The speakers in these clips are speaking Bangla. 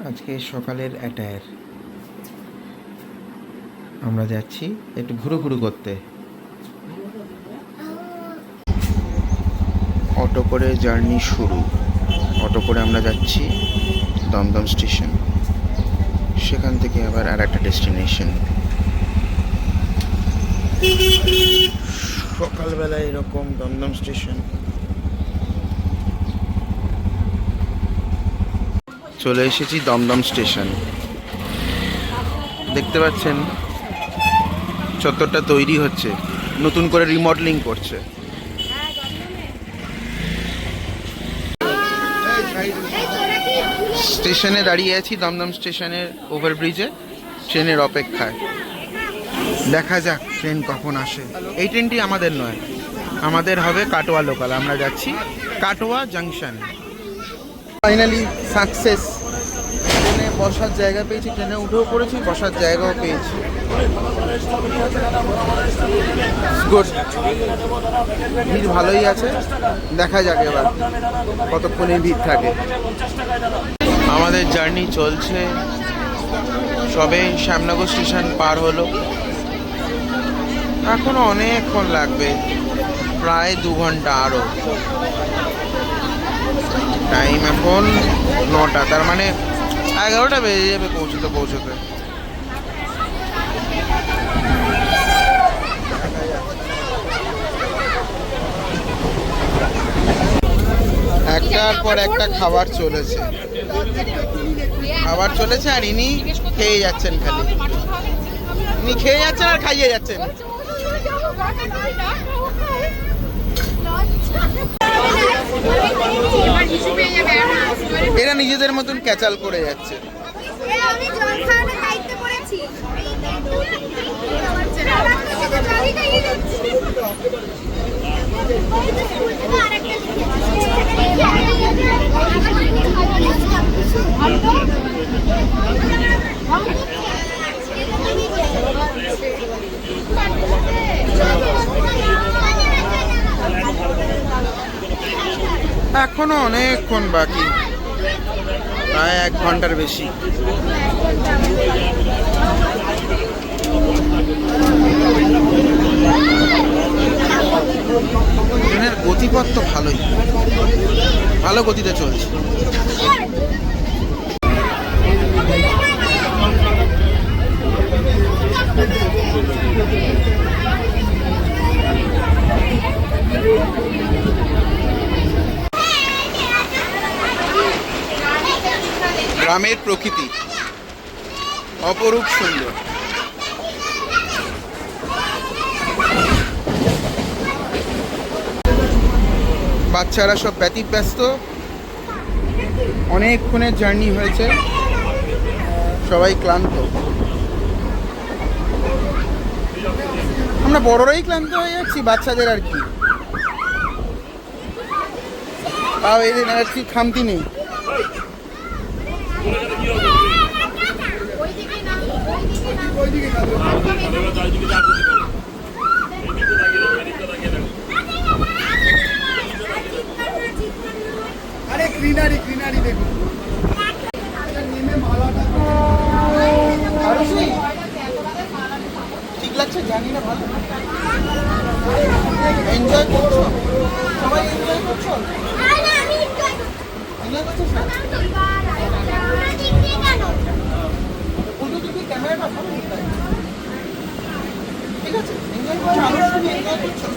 আজকে সকালের অ্যাটায়ার। আমরা যাচ্ছি একটু ঘুরু করতে। অটো করে জার্নি শুরু। অটো করে আমরা যাচ্ছি দমদম স্টেশন, সেখান থেকে আবার আর একটা ডেস্টিনেশন। সকালবেলা এরকম দমদম স্টেশন। চলে এসেছি দমদম স্টেশন। দেখতে পাচ্ছেন চত্বরটা তৈরি হচ্ছে, নতুন করে রিমডেলিং করছে। স্টেশনে দাঁড়িয়ে আছি, দমদম স্টেশনের ওভারব্রিজে ট্রেনের অপেক্ষায়। দেখা যাক ট্রেন কখন আসে। এই ট্রেনটি আমাদের নয়, আমাদের হবে কাটোয়া লোকাল। আমরা যাচ্ছি কাটোয়া জাংশন। Finally success. ট্রেনে বসার জায়গা পেয়েছি, ট্রেনে উঠেও পড়েছি, বসার জায়গাও পেয়েছি। গুড। ভিড় ভালোই আছে, দেখা যাক এবার কতক্ষণে ভিড় থাকে। আমাদের জার্নি চলছে, সবে শ্যামনগর স্টেশন পার হলো, এখনো অনেকক্ষণ লাগবে, প্রায় 2 ঘন্টা আরও। টাইম এখন 9টা, তার মানে 11টা বেজে যাবে পৌঁছতে। একটার পর একটা খাবার চলেছে, আর ইনি খেয়ে যাচ্ছেন, খালি ইনি খেয়ে যাচ্ছেন আর খাইয়ে যাচ্ছেন। এরা নিজেদের মতন ক্যাচাল করে যাচ্ছে। এখনো অনেকক্ষণ বাকি, প্রায় 1 ঘন্টার বেশি। ট্রেনের গতিপথ তো ভালো গতিতে চলছে। গ্রামের প্রকৃতি অপরূপ সুন্দর। বাচ্চারা সব ব্যতিব্যস্ত, অনেকক্ষণের জার্নি হয়েছে, সবাই ক্লান্ত। আমরা বড়রাই ক্লান্ত হয়ে যাচ্ছি, বাচ্চাদের আর কি, তাও এদের আর কি খামতি নেই। আরে গ্রিনারি দেখুন। ঠিক লাগছে, জানি না, ভালো এনজয় করছো, সবাই এনজয় করছো। ক্যামেরাটা ভালো, ঠিক আছে, এনজয় করছো, আমার সঙ্গে এনজয় করছো।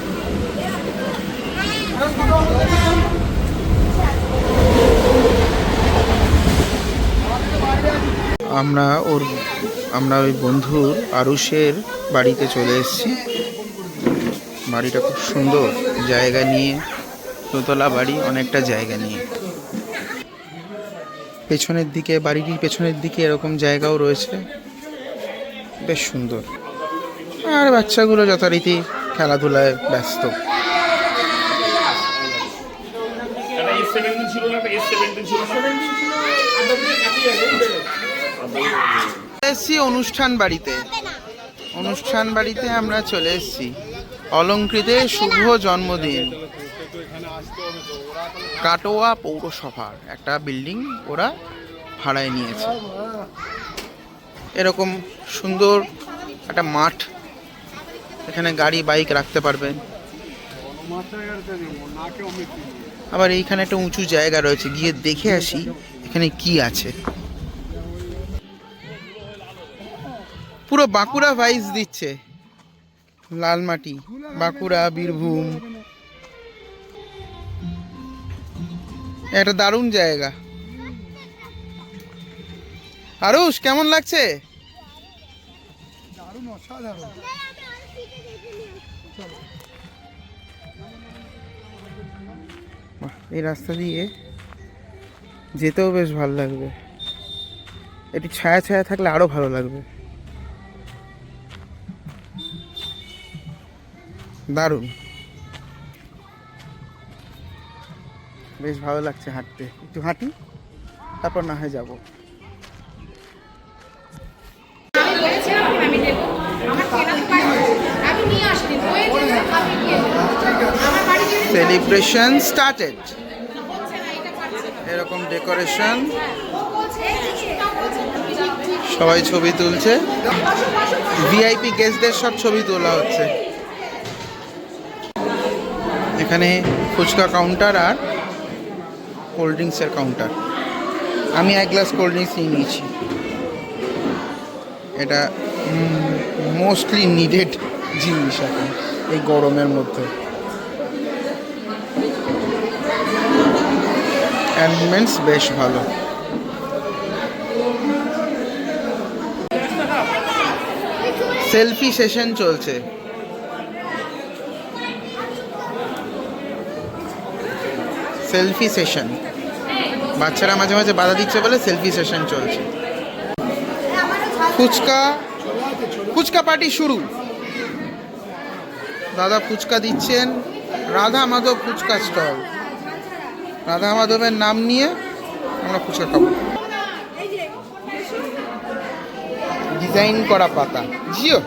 আমরা ওই বন্ধুর আরুষের বাড়িতে চলে এসেছি। বাড়িটা খুব সুন্দর, জায়গা নিয়ে, দোতলা বাড়ি, অনেকটা জায়গা নিয়ে। বাড়িটির পেছনের দিকে এরকম জায়গাও রয়েছে, বেশ সুন্দর। আর বাচ্চাগুলো যথারীতি খেলাধুলায় ব্যস্ত। অনুষ্ঠান বাড়িতে আমরা চলে এসেছি। অলংকৃতের শুভ জন্মদিন। কাটোয়া পৌরসভার একটা বিল্ডিং ওরা ভাড়ায় নিয়েছে। এরকম সুন্দর একটা মাঠ, এখানে গাড়ি বাইক রাখতে পারবেন। আবার এইখানে একটা উঁচু জায়গা রয়েছে, গিয়ে দেখে আসি এখানে কি আছে। পুরো বাঁকুড়া ভাইস দিচ্ছে, লালমাটি, বাঁকুড়া, বীরভূম। একটা দারুণ জায়গা। আরুষ, কেমন লাগছে? দারুণ, অসাধারণ। এই রাস্তা দিয়ে যেতেও বেশ ভালো লাগবে, একটু ছায়া ছায়া থাকলে আরো ভালো লাগবে। দারুণ, বেশ ভালো লাগছে হাঁটতে। একটু হাঁটি, তারপর না হয় যাবো। Celebration started. এরকম ডেকোরেশন, সবাই ছবি তুলছে। ভিআইপি গেস্টদের সব ছবি তোলা হচ্ছে। এখানে ফুচকা কাউন্টার আর কোল্ড ড্রিঙ্কসের কাউন্টার। আমি এক গ্লাস কোল্ড ড্রিঙ্কস নিয়ে নিয়েছি। এটা মোস্টলি নিডেড জিনিস এখন এই গরমের মধ্যে। অ্যারেঞ্জমেন্টস বেশ ভালো। সেলফি সেশন চলছে। সেলফি সেশন, বাচ্চারা মাঝে মাঝে বাধা দিচ্ছে বলে সেলফি সেশন চলছে। ফুচকা ফুচকা পার্টি শুরু। দাদা ফুচকা দিচ্ছেন। রাধা মাধব ফুচকা স্টল। রাধা মাধবের নাম নিয়ে আমরা ফুচকা খাবো। ডিজাইন করা পাতা, জিও।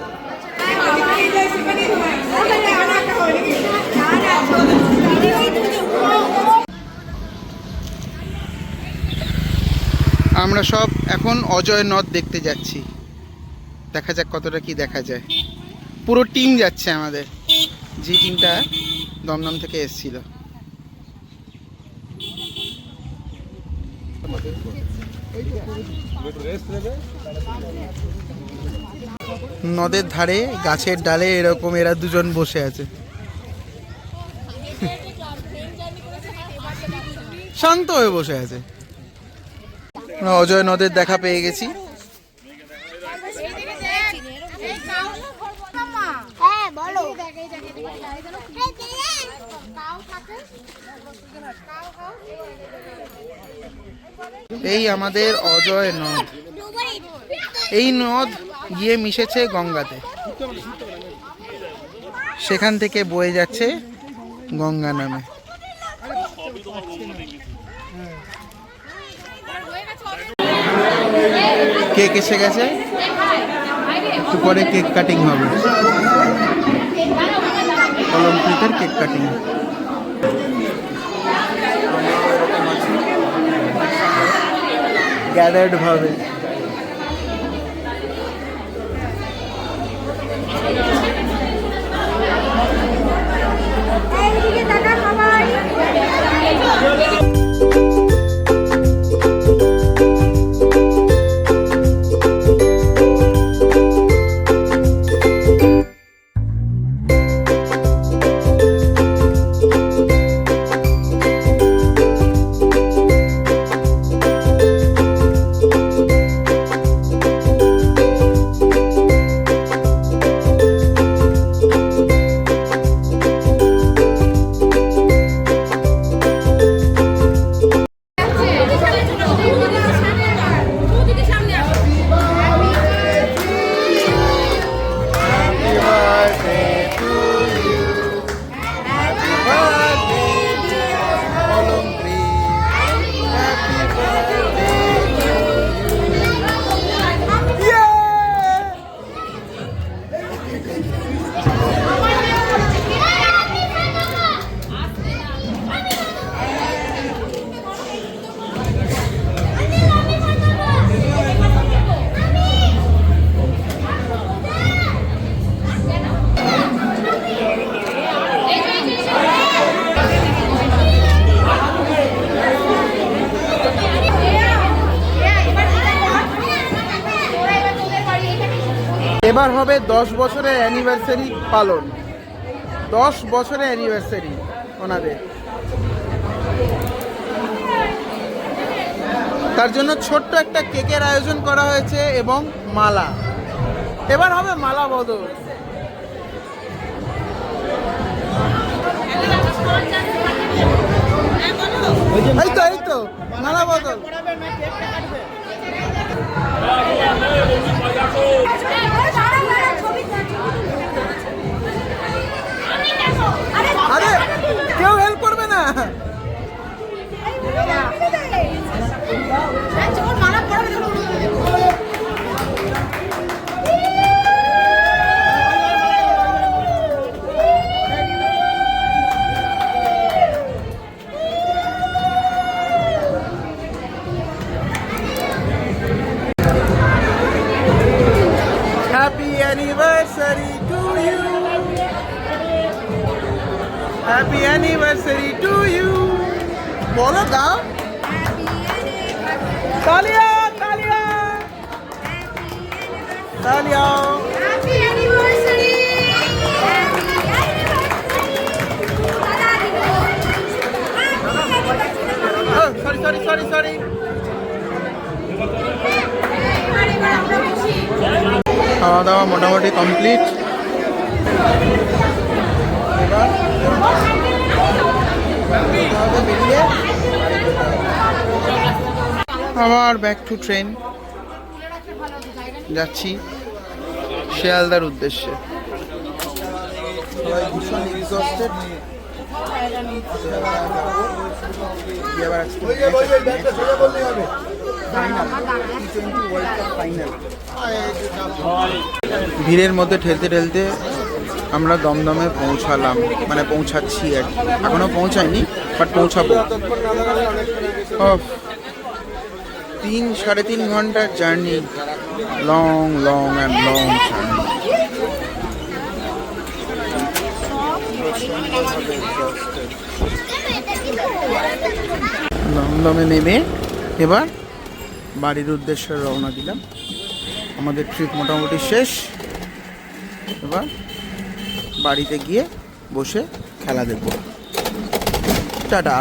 আমরা সব এখন অজয় নদ দেখতে যাচ্ছি। দেখা যাক কতটা কি দেখা যায়। পুরো টিম যাচ্ছে আমাদের, যে টিমটা দমদম থেকে এসেছিল। নদের ধারে গাছের ডালে এরকম এরা দুজন বসে আছে, শান্ত হয়ে বসে আছে। আমরা অজয় নদের দেখা পেয়ে গেছি। এই আমাদের অজয় নদ। এই নদ গিয়ে মিশেছে গঙ্গাতে, সেখান থেকে বয়ে যাচ্ছে গঙ্গা নামে। কেক এসে গেছে, একটু পরে কেক কাটিং হবে। অলিম্পিকের কেক কাটিং। গ্যাদার্ড ভাবে এবার হবে 10 বছরের অ্যানিভার্সারি পালন। 10 বছরের অ্যানিভার্সারি ওনাদের। তার জন্য ছোট্ট একটা কেকের আয়োজন করা হয়েছে এবং মালা। এবার হবে মালা বদল। এই তো মালা বদল। আরে কেউ হেল্প করবে না। Happy anniversary to you. Happy anniversary to you. বলো গাও। তালিয়া তালিয়া তালিয়া। সরি খাওয়া দাওয়া মোটামুটি কমপ্লিট। আবার ব্যাক টু ট্রেন, যাচ্ছি শিয়ালদার উদ্দেশ্যে। সবাই ভীষণ এক্সস্টেড। ভিড়ের মধ্যে ঠেলতে ঠেলতে আমরা দমদমে পৌঁছালাম, মানে পৌঁছাচ্ছি আর কি। এখনো পৌঁছায়নি, বাট পৌঁছাবো। 3-3.5 ঘন্টার journey, long and long journey. দমদমে নেমে এবার বাড়ির উদ্দেশ্যে রওনা দিলাম। আমাদের ট্রিপ মোটামুটি শেষ। এবার বাড়িতে গিয়ে বসে খেলা দেখব। টাটা।